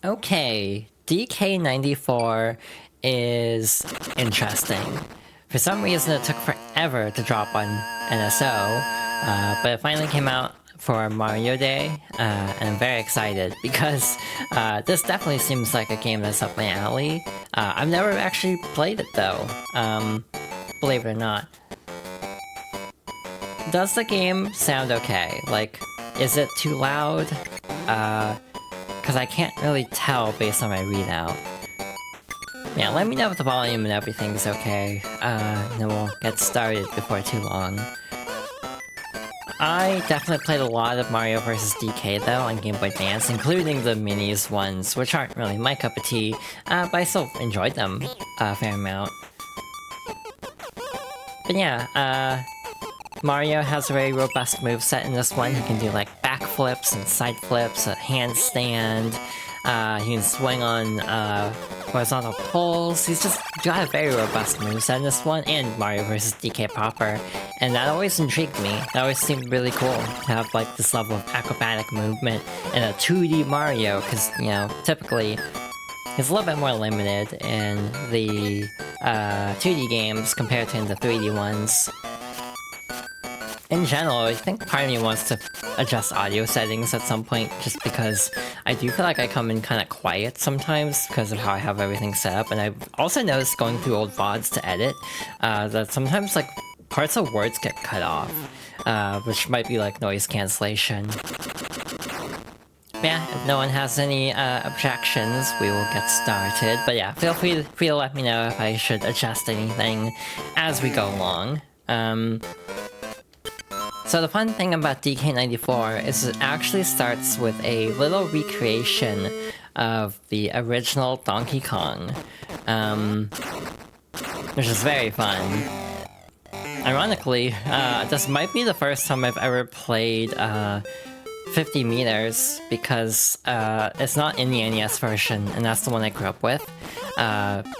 Okay, DK94 is interesting. For some reason it took forever to drop on NSO, but it finally came out for Mario Day, and I'm very excited because this definitely seems like a game that's up my alley. I've never actually played it though, believe it or not. Does the game sound okay? Like, is it too loud? Because I can't really tell based on my readout. Yeah, let me know if the volume and everything's okay, and then we'll get started before too long. I definitely played a lot of Mario vs. DK though on Game Boy Advance, including the minis ones, which aren't really my cup of tea, but I still enjoyed them a fair amount. But yeah, Mario has a very robust moveset in this one. He can do like backflips and side flips, a handstand, he can swing on horizontal poles. He's just got a very robust moveset in this one, and Mario vs. DK proper. And that always intrigued me. That always seemed really cool to have like this level of acrobatic movement in a 2D Mario, because, you know, typically it's a little bit more limited in the 2D games compared to in the 3D ones. In general, I think part of me wants to adjust audio settings at some point, just because I do feel like I come in kind of quiet sometimes because of how I have everything set up, and I've also noticed going through old VODs to edit, that sometimes like parts of words get cut off, which might be like noise cancellation. Yeah, if no one has any objections, we will get started. But yeah, feel free to let me know if I should adjust anything as we go along. So the fun thing about DK94 is it actually starts with a little recreation of the original Donkey Kong, which is very fun. Ironically, this might be the first time I've ever played 50 meters, because it's not in the NES version, and that's the one I grew up with.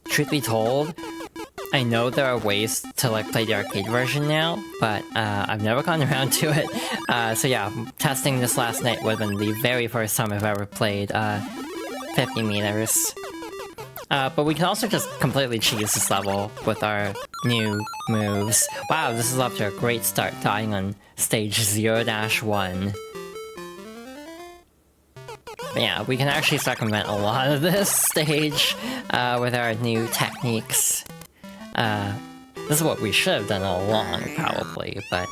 Truth be told, I know there are ways to like play the arcade version now, but I've never gotten around to it. So yeah, testing this last night would have been the very first time I've ever played 50 meters. But we can also just completely cheese this level with our new moves. Wow, this is off to a great start, dying on stage 0-1. But yeah, we can actually circumvent a lot of this stage with our new techniques. This is what we should have done all along, probably, but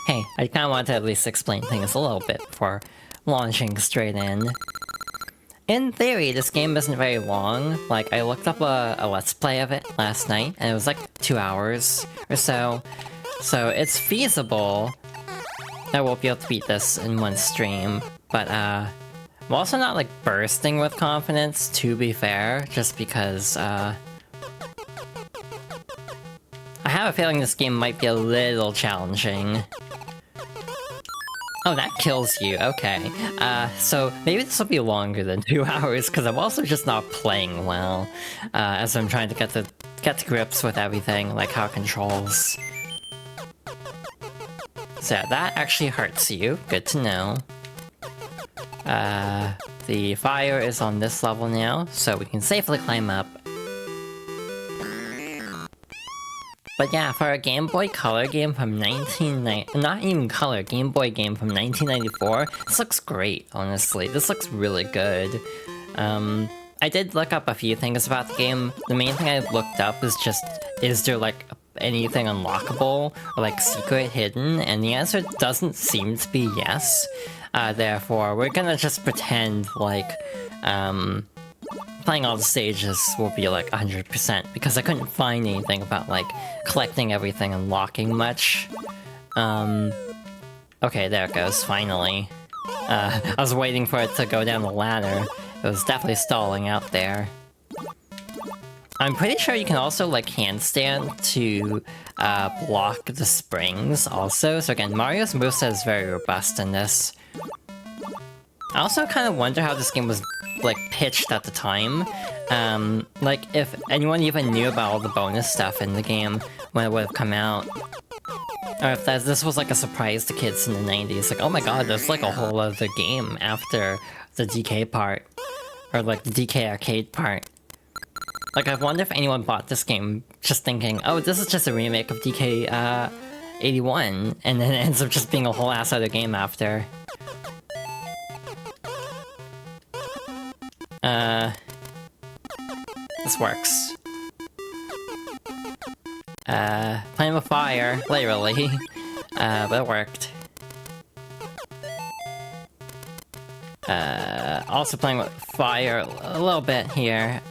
hey, I kinda wanted to at least explain things a little bit before launching straight in. In theory, this game isn't very long. Like, I looked up a Let's Play of it last night, and it was like 2 hours or so. So it's feasible I won't be able to beat this in one stream, but I'm also not like bursting with confidence, to be fair, just because I have a feeling this game might be a little challenging. Oh, that kills you, okay. So maybe this will be longer than 2 hours, because I'm also just not playing well, as I'm trying to get to grips with everything, like how it controls. So yeah, that actually hurts you, good to know. The fire is on this level now, so we can safely climb up. But yeah, for a Game Boy Color game from 1990, not even Color, Game Boy game from 1994, this looks great, honestly. This looks really good. I did look up a few things about the game. The main thing I looked up is just, is there like anything unlockable or like secret hidden? And the answer doesn't seem to be yes. Therefore, we're gonna just pretend like, playing all the stages will be like 100%, because I couldn't find anything about like collecting everything and locking much. Okay, there it goes, finally. I was waiting for it to go down the ladder. It was definitely stalling out there. I'm pretty sure you can also like handstand to block the springs also. So again, Mario's moveset is very robust in this. I also kind of wonder how this game was like pitched at the time. Like if anyone even knew about all the bonus stuff in the game when it would have come out. Or if this was like a surprise to kids in the 90s, like, oh my god, there's like a whole other game after the DK part. or like the DK arcade part. Like, I wonder if anyone bought this game just thinking, oh, this is just a remake of DK 81, and then it ends up just being a whole ass other game after. This works. Playing with fire, literally. But it worked. Also playing with fire a little bit here.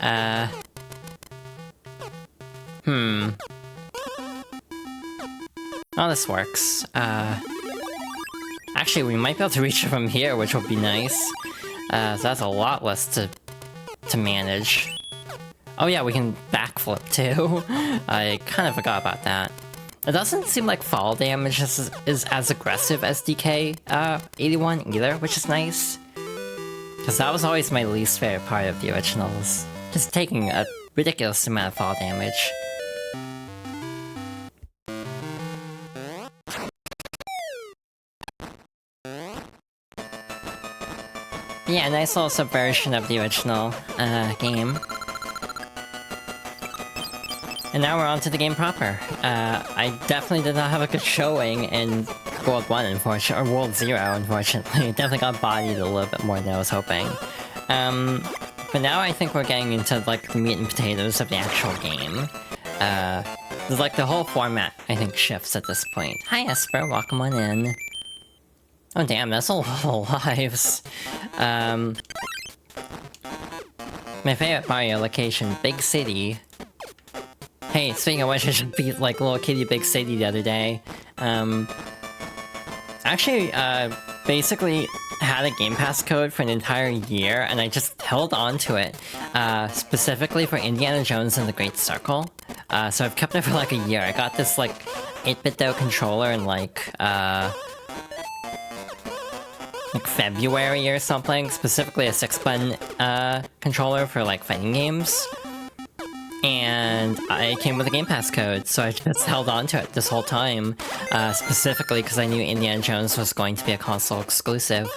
Oh, this works. Actually, we might be able to reach it from here, which would be nice. So that's a lot less to manage. Oh yeah, we can backflip too. I kind of forgot about that. It doesn't seem like fall damage is as aggressive as DK 81 either, which is nice. Because that was always my least favorite part of the originals. Just taking a ridiculous amount of fall damage. Yeah, nice little subversion of the original game. And now we're on to the game proper. I definitely did not have a good showing in World 1, unfortunately, or World 0, unfortunately. It definitely got bodied a little bit more than I was hoping. But now I think we're getting into, like, the meat and potatoes of the actual game. Like, the whole format, I think, shifts at this point. Hi, Esper, welcome on in. Oh damn, that's a lot of lives. My favorite Mario location, Big City. Hey, speaking of which, I should beat like Little Kitty Big City the other day. Actually, basically had a Game Pass code for an entire year, and I just held on to it, specifically for Indiana Jones and the Great Circle. So I've kept it for like a year. I got this like 8-bit controller in like February or something, specifically a 6-button controller for like fighting games. And I came with a Game Pass code, so I just held on to it this whole time, specifically because I knew Indiana Jones was going to be a console exclusive.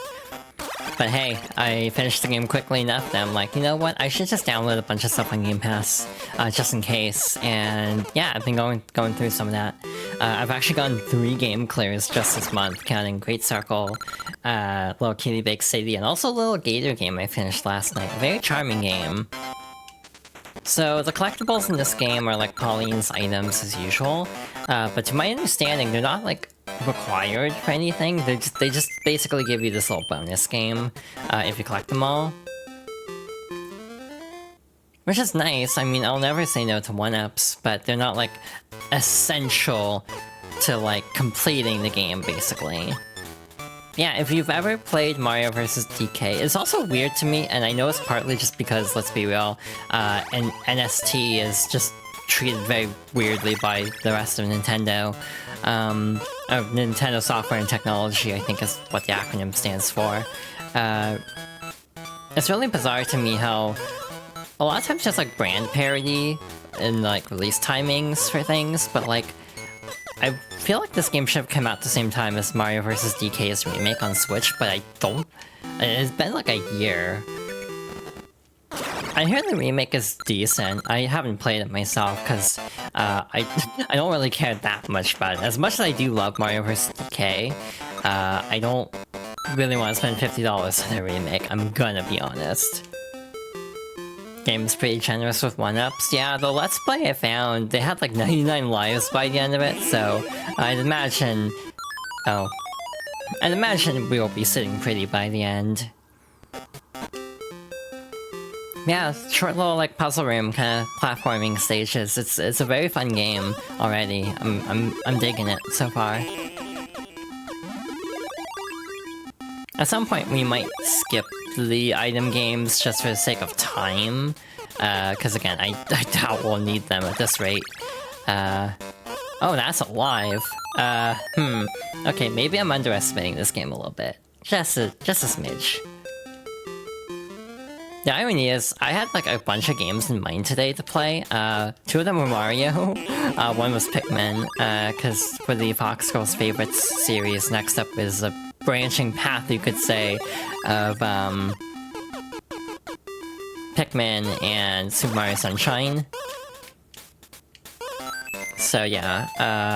But hey, I finished the game quickly enough that I'm like, you know what, I should just download a bunch of stuff on Game Pass, just in case. And yeah, I've been going through some of that. I've actually gotten 3 game clears just this month, counting Great Circle, Little Kitty Big City, and also a Little Gator game I finished last night. A very charming game. So the collectibles in this game are like Pauline's items as usual, but to my understanding, they're not like required for anything. They just basically give you this little bonus game if you collect them all. Which is nice. I mean, I'll never say no to 1-ups, but they're not like essential to like completing the game, basically. Yeah, if you've ever played Mario vs. DK, it's also weird to me, and I know it's partly just because, let's be real, and NST is just treated very weirdly by the rest of Nintendo. Nintendo Software and Technology, I think is what the acronym stands for. It's really bizarre to me how a lot of times just like brand parody and like release timings for things, but like I feel like this game should have come out the same time as Mario vs. DK's remake on Switch, but I don't. It's been like a year. I hear the remake is decent. I haven't played it myself because I don't really care that much about it. As much as I do love Mario vs. DK, I don't really want to spend $50 on a remake, I'm gonna be honest. Game's pretty generous with 1-ups. Yeah, the Let's Play I found, they had like 99 lives by the end of it, so I'd imagine... Oh. I'd imagine we will be sitting pretty by the end. Yeah, short little like puzzle room kind of platforming stages. It's a very fun game already. I'm digging it so far. At some point we might skip the item games just for the sake of time, because again, I doubt we'll need them at this rate. Oh, that's alive. Okay, maybe I'm underestimating this game a little bit. Just a smidge. The irony is, I had like a bunch of games in mind today to play. 2 of them were Mario, 1 was Pikmin, because for the Fox Girls Favorites series, next up is a branching path, you could say, of Pikmin and Super Mario Sunshine. So yeah,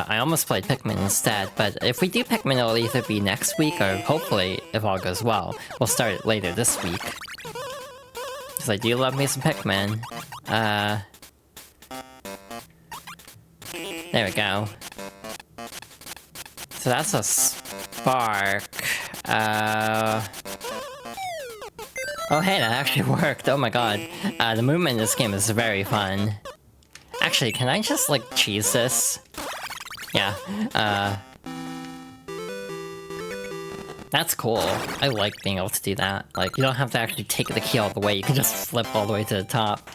I almost played Pikmin instead, but if we do Pikmin, it'll either be next week or hopefully, if all goes well, we'll start it later this week. Because I do love me some Pikmin. There we go. So that's a spark. Oh hey, that actually worked, oh my god. The movement in this game is very fun. Actually, can I just, like, cheese this? Yeah, that's cool. I like being able to do that. Like, you don't have to actually take the key all the way, you can just flip all the way to the top.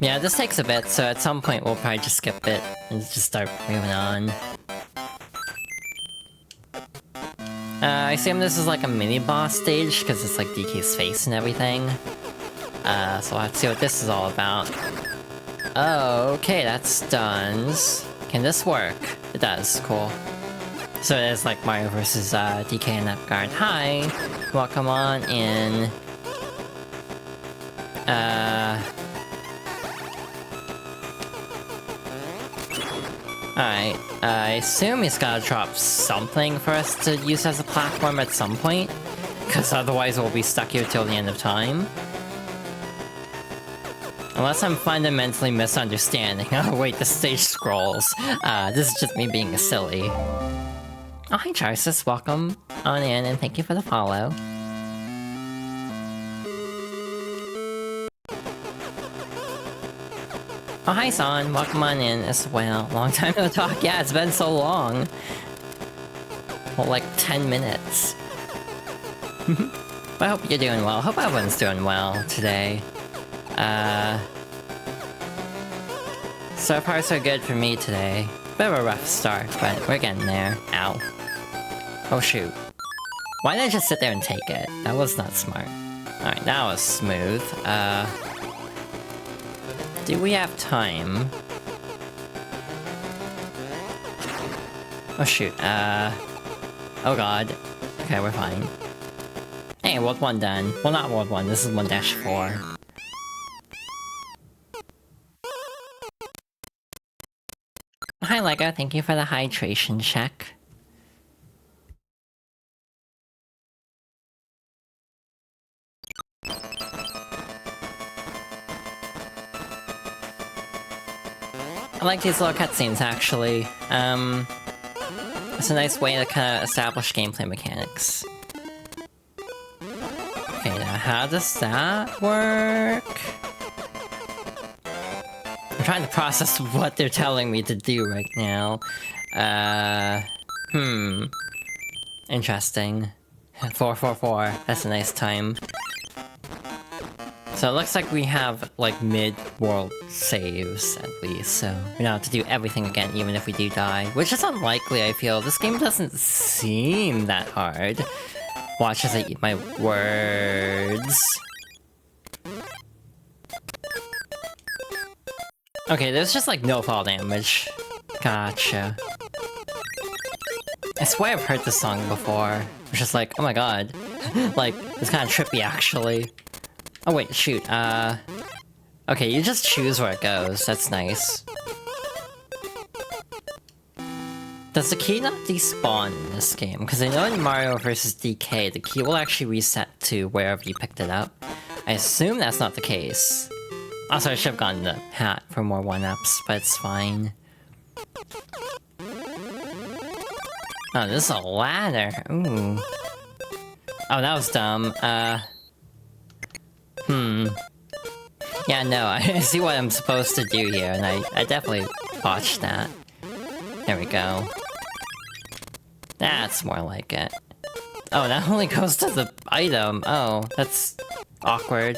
Yeah, this takes a bit, so at some point we'll probably just skip it and just start moving on. I assume this is like a mini-boss stage, because it's like DK's face and everything. So I'll have to see what this is all about. Oh, okay, that stuns. Can this work? It does, cool. So it is like Mario vs. DK in that regard. Hi! Welcome on in. Alright, I assume he's gotta drop something for us to use as a platform at some point, because otherwise we'll be stuck here till the end of time. Unless I'm fundamentally misunderstanding. Oh wait, the stage scrolls. This is just me being silly. Oh hi Charsis, welcome on in and thank you for the follow. Oh hi Son, welcome on in as well. Long time no talk, yeah it's been so long. Well like 10 minutes. But I hope you're doing well, hope everyone's doing well today. So far so good for me today. Bit of a rough start, but we're getting there. Ow. Oh shoot. Why did I just sit there and take it? That was not smart. Alright, that was smooth. Do we have time? Oh shoot, oh god. Okay, we're fine. Hey, World 1 done. Well, not World 1, this is 1-4. Hi Lego, thank you for the hydration check. I like these little cutscenes actually. It's a nice way to kind of establish gameplay mechanics. Okay, now how does that work? I'm trying to process what they're telling me to do right now. Interesting. 444, that's a nice time. So it looks like we have, like, mid-world saves, at least, so we don't have to do everything again, even if we do die. Which is unlikely, I feel. This game doesn't seem that hard. Watch as I eat my words. Okay, there's just, like, no fall damage. Gotcha. I swear I've heard this song before. It's just like, oh my god. Like, it's kind of trippy, actually. Oh wait, shoot, okay, you just choose where it goes, that's nice. Does the key not despawn in this game? Because I know in Mario vs. DK, the key will actually reset to wherever you picked it up. I assume that's not the case. Also, I should have gotten the hat for more 1-ups, but it's fine. Oh, this is a ladder, ooh. Oh, that was dumb, yeah, no, I see what I'm supposed to do here, and I definitely botched that. There we go. That's more like it. Oh, that only goes to the item. Oh, that's awkward.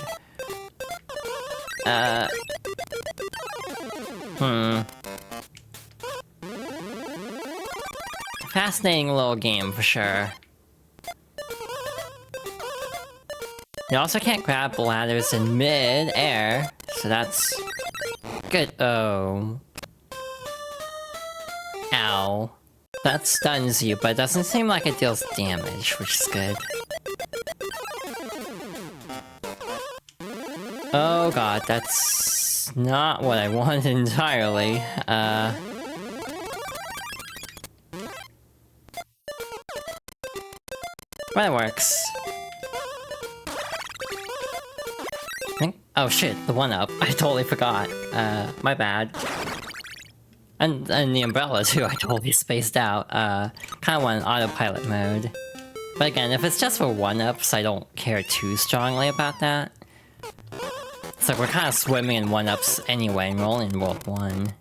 Fascinating little game, for sure. You also can't grab ladders in mid-air, so that's good. Oh. Ow. That stuns you, but it doesn't seem like it deals damage, which is good. Oh god, that's not what I wanted entirely. But it works. Oh shit, the 1-up. I totally forgot. My bad. And the umbrella too, I totally spaced out. Kinda went autopilot mode. But again, if it's just for 1-ups, I don't care too strongly about that. It's like we're kind of swimming in 1-ups anyway, and we're only in World 1.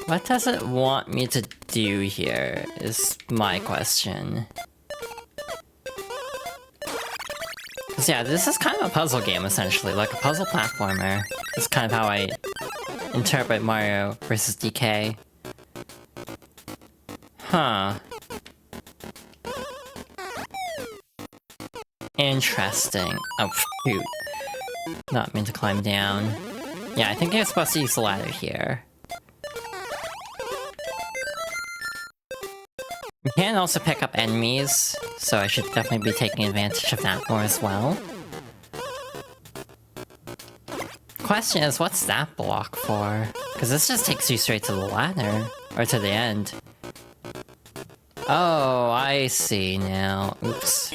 What does it want me to do here, is my question. Cause yeah, this is kind of a puzzle game, essentially, like a puzzle platformer. That's kind of how I interpret Mario vs. DK. Huh. Interesting. Oh, shoot. Not meant to climb down. Yeah, I think you're supposed to use the ladder here. You can also pick up enemies, so I should definitely be taking advantage of that more as well. Question is, what's that block for? Because this just takes you straight to the ladder, or to the end. Oh, I see now. Oops.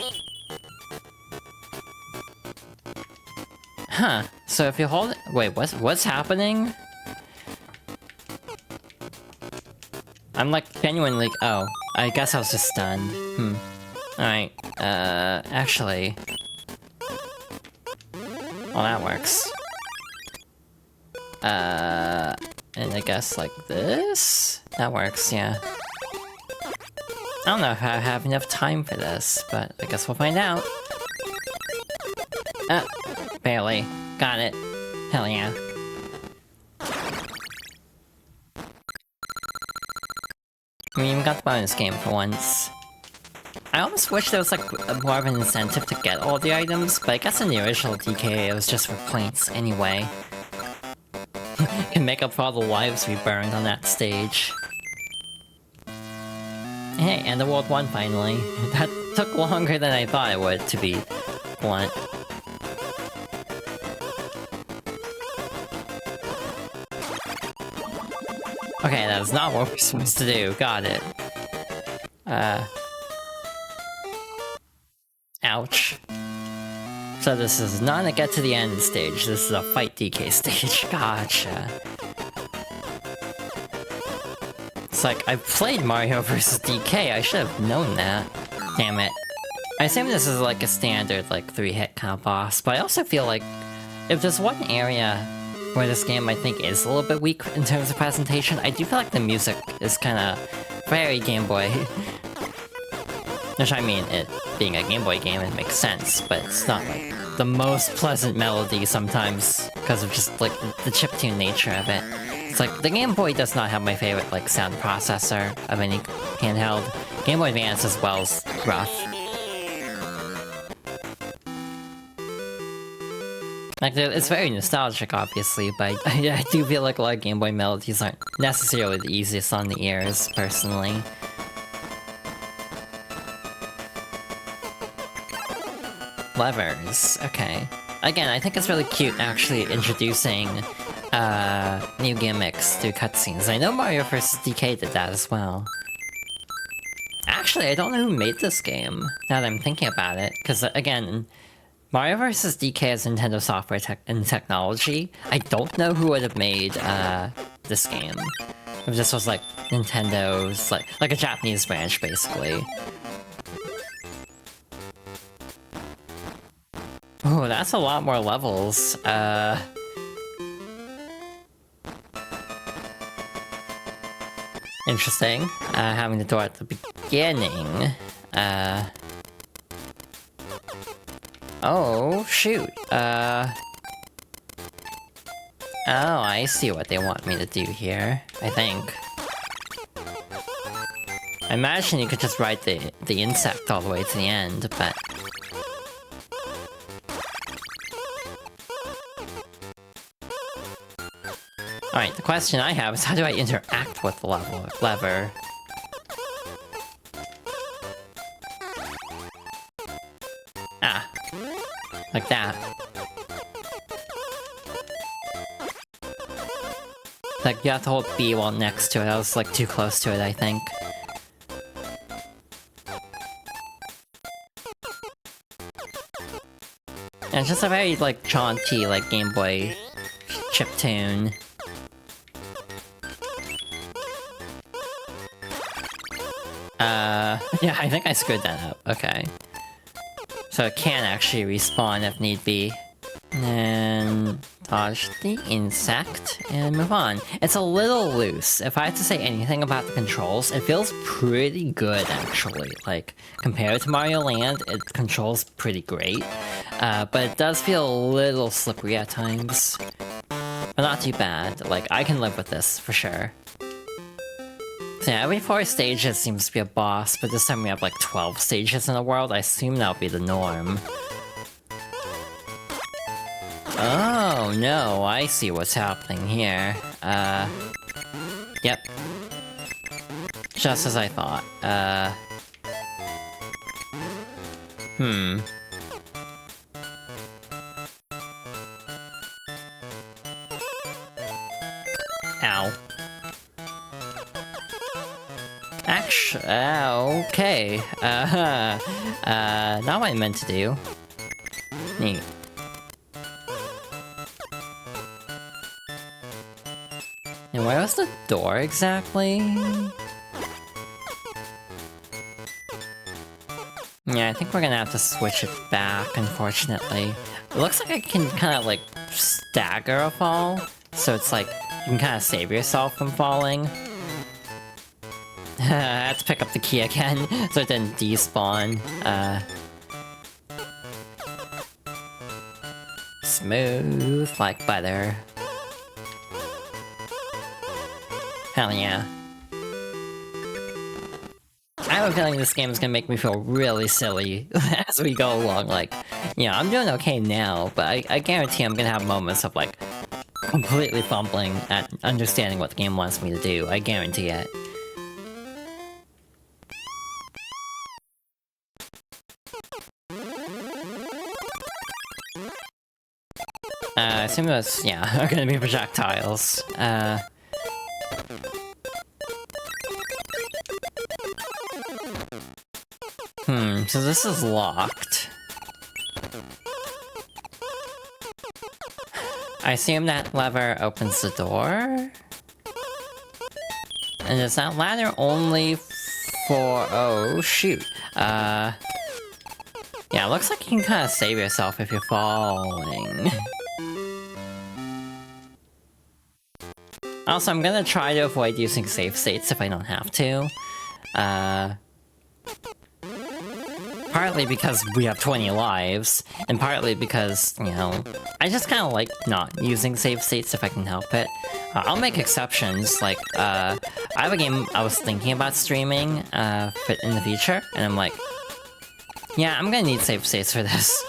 Huh, so if you hold it— wait, what's happening? I'm like genuinely— oh, I guess I was just stunned. Alright, actually... well, that works. And I guess like this? That works, yeah. I don't know if I have enough time for this, but I guess we'll find out. Barely. Got it. Hell yeah. I mean, we got the bonus game for once. I almost wish there was like more of an incentive to get all the items, but I guess in the original DK it was just for points anyway. Can make up for all the lives we burned on that stage. Hey, and the World 1 finally. That took longer than I thought it would, to be blunt. Okay, that is not what we're supposed to do. Got it. Ouch. So this is not a get to the end stage, this is a fight DK stage. Gotcha. It's like, I've played Mario vs. DK, I should have known that. Damn it. I assume this is like a standard, like, 3-hit kind of boss, but I also feel like if there's one area where this game I think is a little bit weak in terms of presentation, I do feel like the music is kind of very Game Boy. Which I mean, it being a Game Boy game, it makes sense, but it's not like the most pleasant melody sometimes because of just like the chiptune nature of it. It's like the Game Boy does not have my favorite like sound processor of any handheld. Game Boy Advance as well is rough. Like, it's very nostalgic, obviously, but I do feel like a lot of Game Boy melodies aren't necessarily the easiest on the ears, personally. Levers, okay. Again, I think it's really cute actually introducing new gimmicks through cutscenes. I know Mario vs. DK did that as well. Actually, I don't know who made this game, now that I'm thinking about it, because again, Mario vs. DK is Nintendo software and technology. I don't know who would have made this game. If this was like Nintendo's, like a Japanese branch, basically. Oh, that's a lot more levels. Interesting. Having the door at the beginning. Oh, shoot. Oh, I see what they want me to do here, I think. I imagine you could just ride the insect all the way to the end, but... Alright, the question I have is how do I interact with the lever? Ah. Like that. Like, you have to hold B while next to it. I was, like, too close to it, I think. And it's just a very, like, jaunty, like, Game Boy chiptune. Yeah, I think I screwed that up. Okay. So it can actually respawn if need be. And dodge the insect and move on. It's a little loose. If I had to say anything about the controls, it feels pretty good actually. Like, compared to Mario Land, it controls pretty great. But it does feel a little slippery at times. But not too bad. Like, I can live with this, for sure. So yeah, every 4 stages seems to be a boss, but this time we have like 12 stages in the world. I assume that'll be the norm. Oh no, I see what's happening here. Yep. Just as I thought. Ow. Actually, okay. Not what I meant to do. Neat. And where was the door exactly? Yeah, I think we're gonna have to switch it back, unfortunately. It looks like I can kind of, like, stagger a fall. So it's like, you can kind of save yourself from falling. I had to pick up the key again, so it didn't despawn. Smooth like butter. Hell yeah. I have a feeling this game is gonna make me feel really silly as we go along. Like, you know, I'm doing okay now, but I guarantee I'm gonna have moments of, like, completely fumbling at understanding what the game wants me to do. I guarantee it. I assume those, yeah, are gonna be projectiles. So this is locked. I assume that lever opens the door? And is that ladder only for... oh, shoot. Yeah, it looks like you can kind of save yourself if you're falling. Also, I'm gonna try to avoid using save states if I don't have to. Partly because we have 20 lives, and partly because, you know, I just kind of like not using save states if I can help it. I'll make exceptions, like, I have a game I was thinking about streaming in the future, and I'm like, yeah, I'm gonna need save states for this.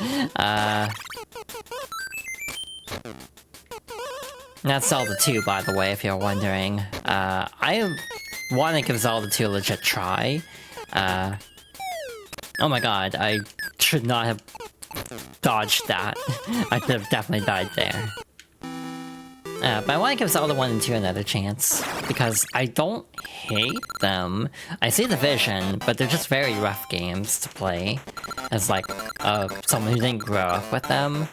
That's Zelda 2, by the way, if you're wondering. I want to give Zelda 2 a legit try. Oh my god, I should not have dodged that. I could have definitely died there. But I want to give Zelda 1 and 2 another chance, because I don't hate them. I see the vision, but they're just very rough games to play, as like, someone who didn't grow up with them.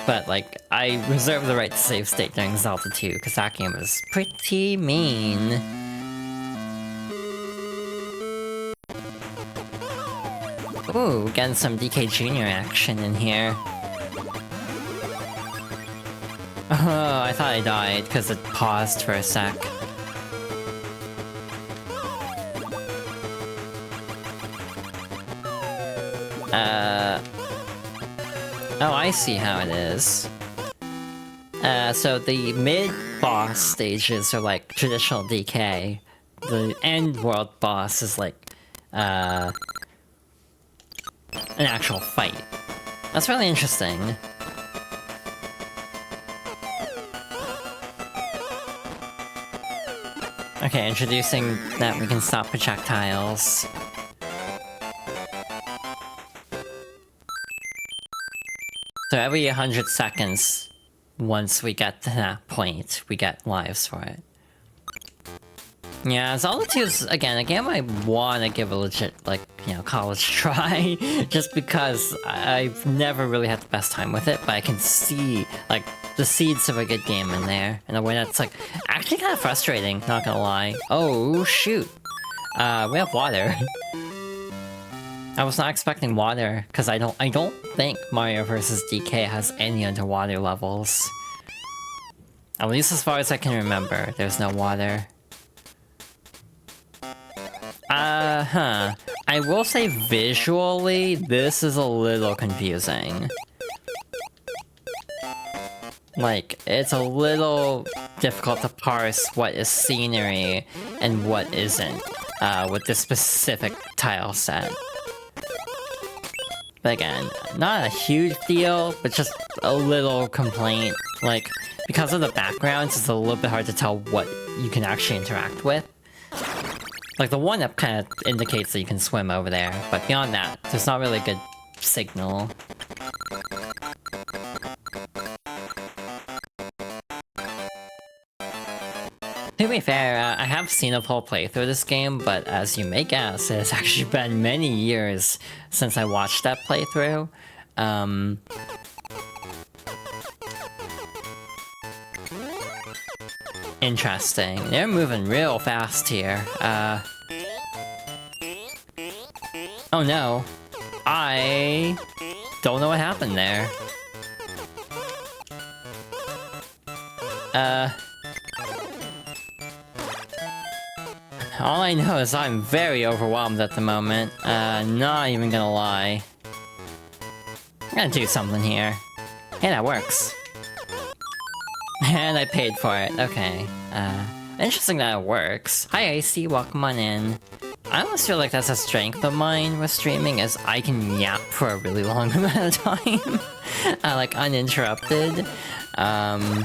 But, like, I reserve the right to save state during Zelda 2, because that game is pretty mean. Ooh, getting some DK Jr. action in here. Oh, I thought I died, because it paused for a sec. Oh, I see how it is. So the mid-boss stages are like traditional DK. The end world boss is like, an actual fight. That's really interesting. Okay, introducing that we can stop projectiles. So every 100 seconds, once we get to that point, we get lives for it. Yeah, Zelda 2 is, again, a game I want to give a legit, like, you know, college try, just because I've never really had the best time with it, but I can see, like, the seeds of a good game in there, in a way that's, like, actually kind of frustrating, not gonna lie. Oh, shoot. We have water. I was not expecting water, because I don't think Mario vs. DK has any underwater levels. At least as far as I can remember, there's no water. I will say visually, this is a little confusing. Like, it's a little difficult to parse what is scenery and what isn't, with this specific tile set. But again, not a huge deal, but just a little complaint. Like, because of the backgrounds, it's a little bit hard to tell what you can actually interact with. Like, the 1-up kind of indicates that you can swim over there, but beyond that, there's not really a good signal. To be fair, I have seen a full playthrough of this game, but as you may guess, it's actually been many years since I watched that playthrough. Interesting. They're moving real fast here. Oh no. I don't know what happened there. All I know is I'm very overwhelmed at the moment. Not even gonna lie. I'm gonna do something here. Hey, that works. And I paid for it, okay. Interesting that it works. Hi AC, welcome on in. I almost feel like that's a strength of mine with streaming, as I can yap for a really long amount of time. Like, uninterrupted. I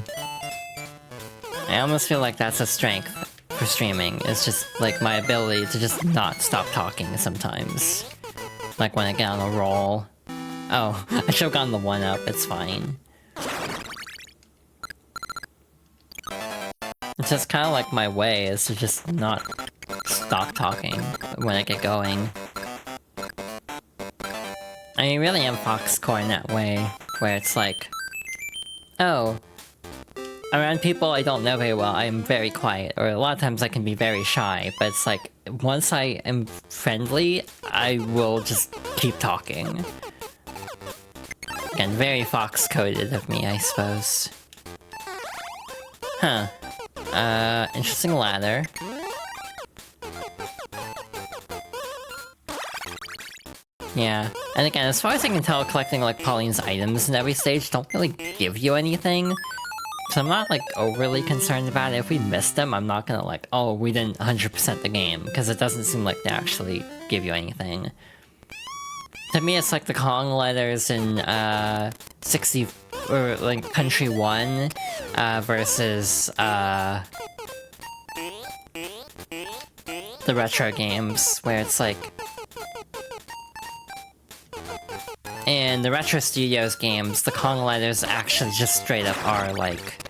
almost feel like that's a strength for streaming. It's just, like, my ability to just not stop talking sometimes. Like, when I get on a roll. Oh, I should've gotten the 1-up, it's fine. It's just kind of like my way is to just not stop talking when I get going. I mean, really am Foxcore in that way, where it's like, oh, around people I don't know very well, I am very quiet, or a lot of times I can be very shy, but it's like, once I am friendly, I will just keep talking. Again, very Fox-coded of me, I suppose. Huh. Interesting ladder. Yeah, and again, as far as I can tell, collecting, like, Pauline's items in every stage don't really give you anything. So I'm not, like, overly concerned about it. If we miss them, I'm not gonna, like, oh, we didn't 100% the game, because it doesn't seem like they actually give you anything. To me, it's like the Kong letters in, 60... or, like, Country 1, versus, the retro games, where it's like... In the Retro Studios games, the Kong letters actually just straight up are, like,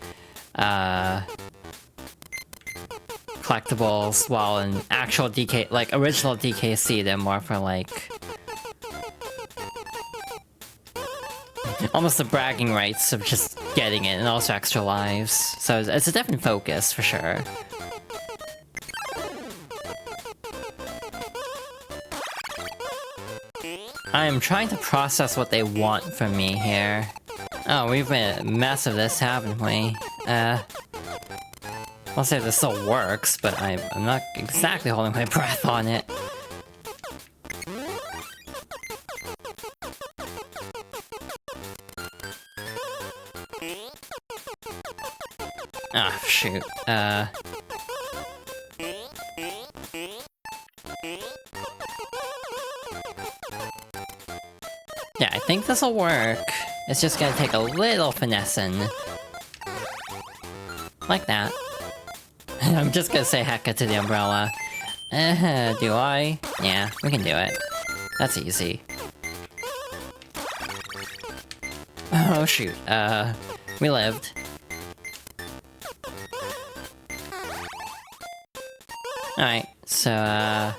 collectibles, while in actual DK... like, original DKC, they're more for, like... almost the bragging rights of just getting it, and also extra lives. So it's a different focus, for sure. I am trying to process what they want from me here. Oh, we've made a mess of this, haven't we? I'll say this still works, but I'm not exactly holding my breath on it. Ah, shoot. Yeah, I think this'll work. It's just gonna take a little finessing. Like that. I'm just gonna say hecka to the umbrella. Do I? Yeah, we can do it. That's easy. Oh shoot, we lived. Alright, so, I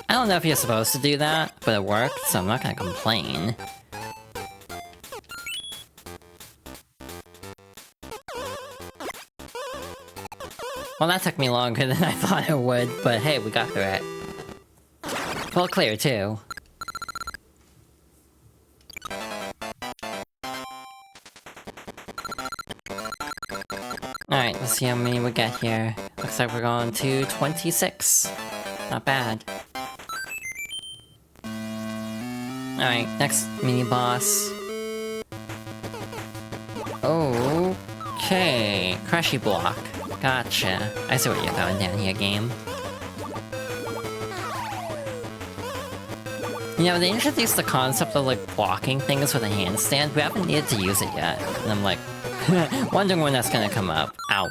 don't know if you're supposed to do that, but it worked, so I'm not gonna complain. Well, that took me longer than I thought it would, but hey, we got through it. Well, clear, too. Alright, let's see how many we get here. Looks like we're going to 26. Not bad. Alright, next mini-boss. Okay, Crushy Block. Gotcha. I see what you're going down here, game. You know, they introduced the concept of, like, blocking things with a handstand. We haven't needed to use it yet. And I'm like, wondering when that's gonna come up. Ow.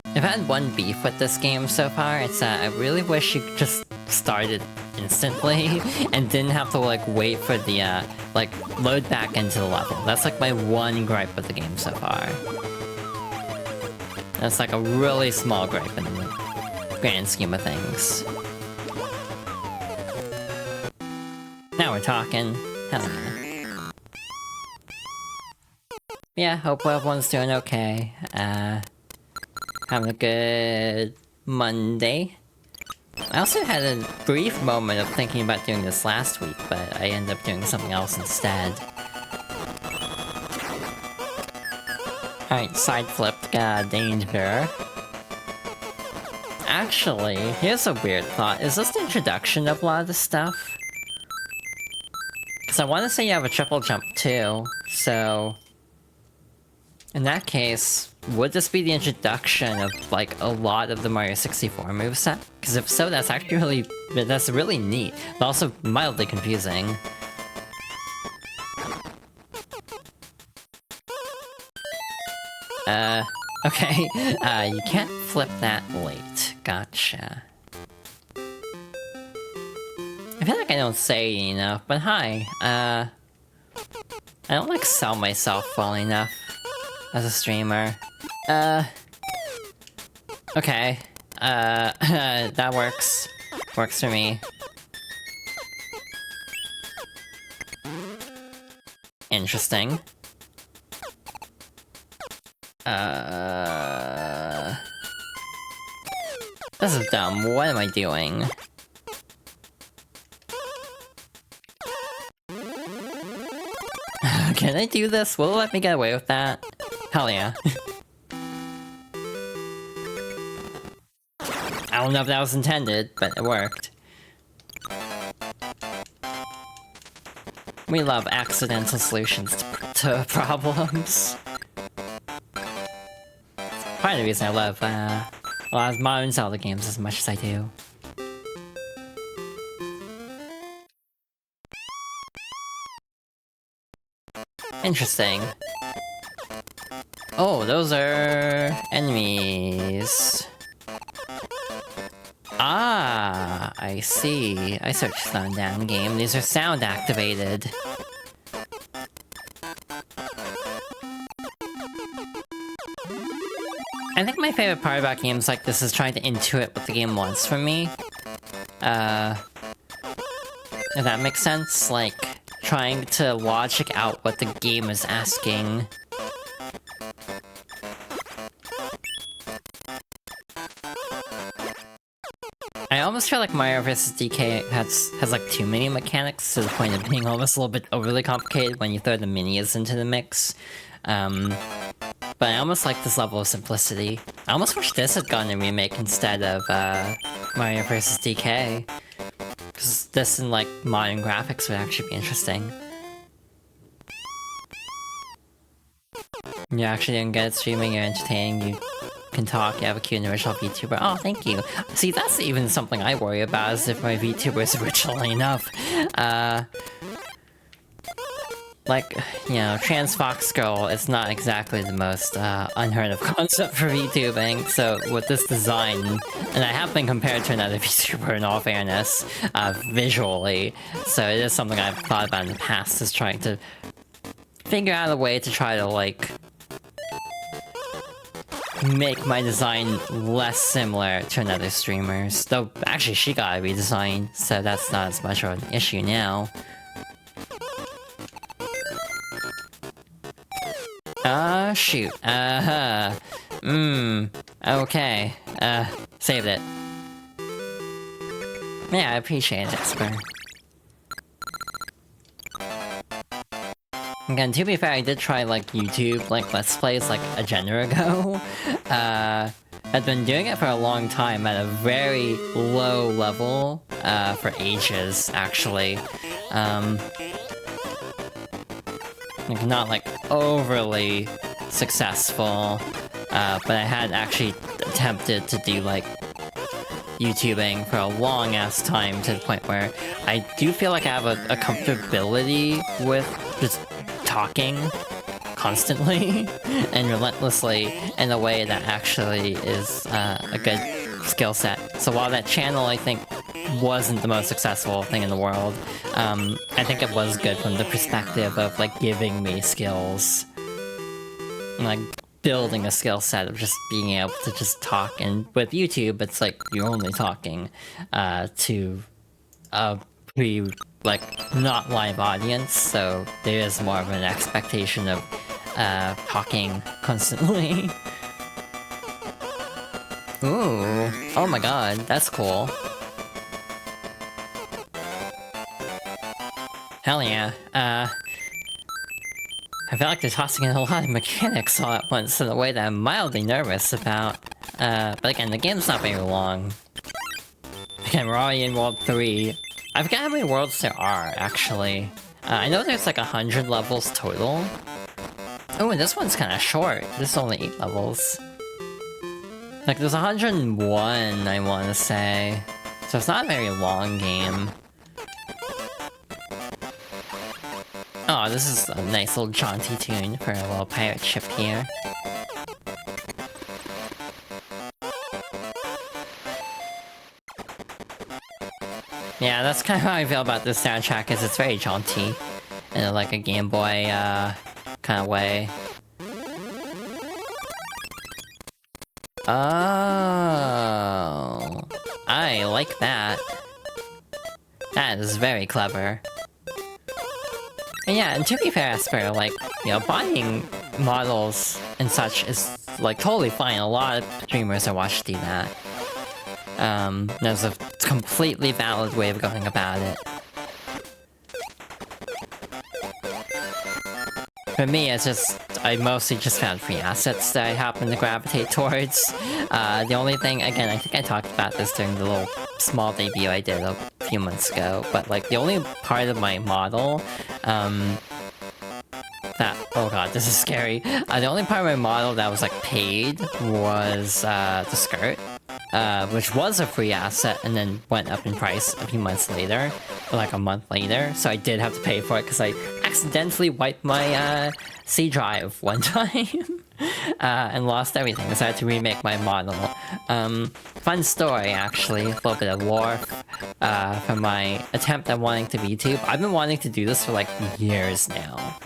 I've had one beef with this game so far, it's that I really wish you just started instantly and didn't have to like wait for the like load back into the level. That's like my one gripe with the game so far. That's like a really small gripe in the grand scheme of things. Now we're talking. Hell yeah. Yeah, hope everyone's doing okay. Having a good Monday. I also had a brief moment of thinking about doing this last week, but I ended up doing something else instead. Alright, side flipped, danger. Actually, here's a weird thought. Is this the introduction of a lot of this stuff? Because I want to say you have a triple jump too, so... in that case, would this be the introduction of, like, a lot of the Mario 64 moveset? Because if so, that's actually really neat, but also mildly confusing. Okay, you can't flip that late. Gotcha. I feel like I don't say enough, but hi, I don't, like, sell myself well enough as a streamer. Okay. That works. Works for me. Interesting. This is dumb. What am I doing? Can I do this? Will it let me get away with that? Hell yeah. I don't know if that was intended, but it worked. We love accidental solutions to problems. Part of the reason I love a lot of modern Zelda games as much as I do. Interesting. Oh, those are enemies. Ah, I see. I searched them down game. These are sound activated. I think my favorite part about games like this is trying to intuit what the game wants from me. If that makes sense, like, trying to logic out what the game is asking. I almost feel like Mario vs. DK has like too many mechanics to the point of being almost a little bit overly complicated when you throw the minis into the mix. But I almost like this level of simplicity. I almost wish this had gotten a remake instead of Mario vs. DK. Because this and like modern graphics would actually be interesting. You actually didn't get it streaming, you're entertaining, you can talk, you have a cute and original VTuber. Oh, thank you. See, that's even something I worry about, as if my VTuber is original enough. like, you know, trans fox girl is not exactly the most unheard of concept for VTubing, so with this design, and I have been compared to another VTuber in all fairness, visually, so it is something I've thought about in the past, is trying to figure out a way to try to, like, make my design less similar to another streamer's. Though, actually, she got a redesign, so that's not as much of an issue now. Shoot. Okay. Saved it. Yeah, I appreciate it, Spur. Again, to be fair, I did try, like, YouTube, like, Let's Plays, like, a genre ago. I'd been doing it for a long time at a very low level, for ages, actually. Like, not, like, overly successful, but I had actually attempted to do, like, YouTubing for a long-ass time, to the point where I do feel like I have a comfortability with just talking constantly and relentlessly in a way that actually is a good skill set. So while that channel, I think, wasn't the most successful thing in the world, I think it was good from the perspective of, like, giving me skills. And, like, building a skill set of just being able to just talk. And with YouTube, it's like, you're only talking to a pretty, like, not live audience, so there is more of an expectation of talking constantly. Ooh, oh my god, that's cool. Hell yeah. I feel like they're tossing in a lot of mechanics all at once in a way that I'm mildly nervous about. But again, the game's not very long. Again, we're already in World 3. I forget how many worlds there are, actually. I know there's like 100 levels total. Oh, and this one's kinda short. This is only 8 levels. Like, there's 101, I wanna say. So it's not a very long game. Oh, this is a nice little jaunty tune for a little pirate ship here. Yeah, that's kind of how I feel about this soundtrack, is it's very jaunty. In like a Game Boy, kind of way. Oh, I like that. That is very clever. And yeah, and to be fair, Asper, like, you know, buying models and such is, like, totally fine. A lot of streamers I watch do that. There's a completely valid way of going about it. For me, it's just, I mostly just found free assets that I happen to gravitate towards. The only thing, again, I think I talked about this during the little small debut I did a few months ago, but like, the only part of my model, that, oh god, this is scary. The only part of my model that was, like, paid was, the skirt. Which was a free asset and then went up in price a few months later, or like a month later, so I did have to pay for it because I accidentally wiped my C drive one time and lost everything, so I had to remake my model. Fun story, actually, a little bit of lore from my attempt at wanting to VTube. I've been wanting to do this for like years now.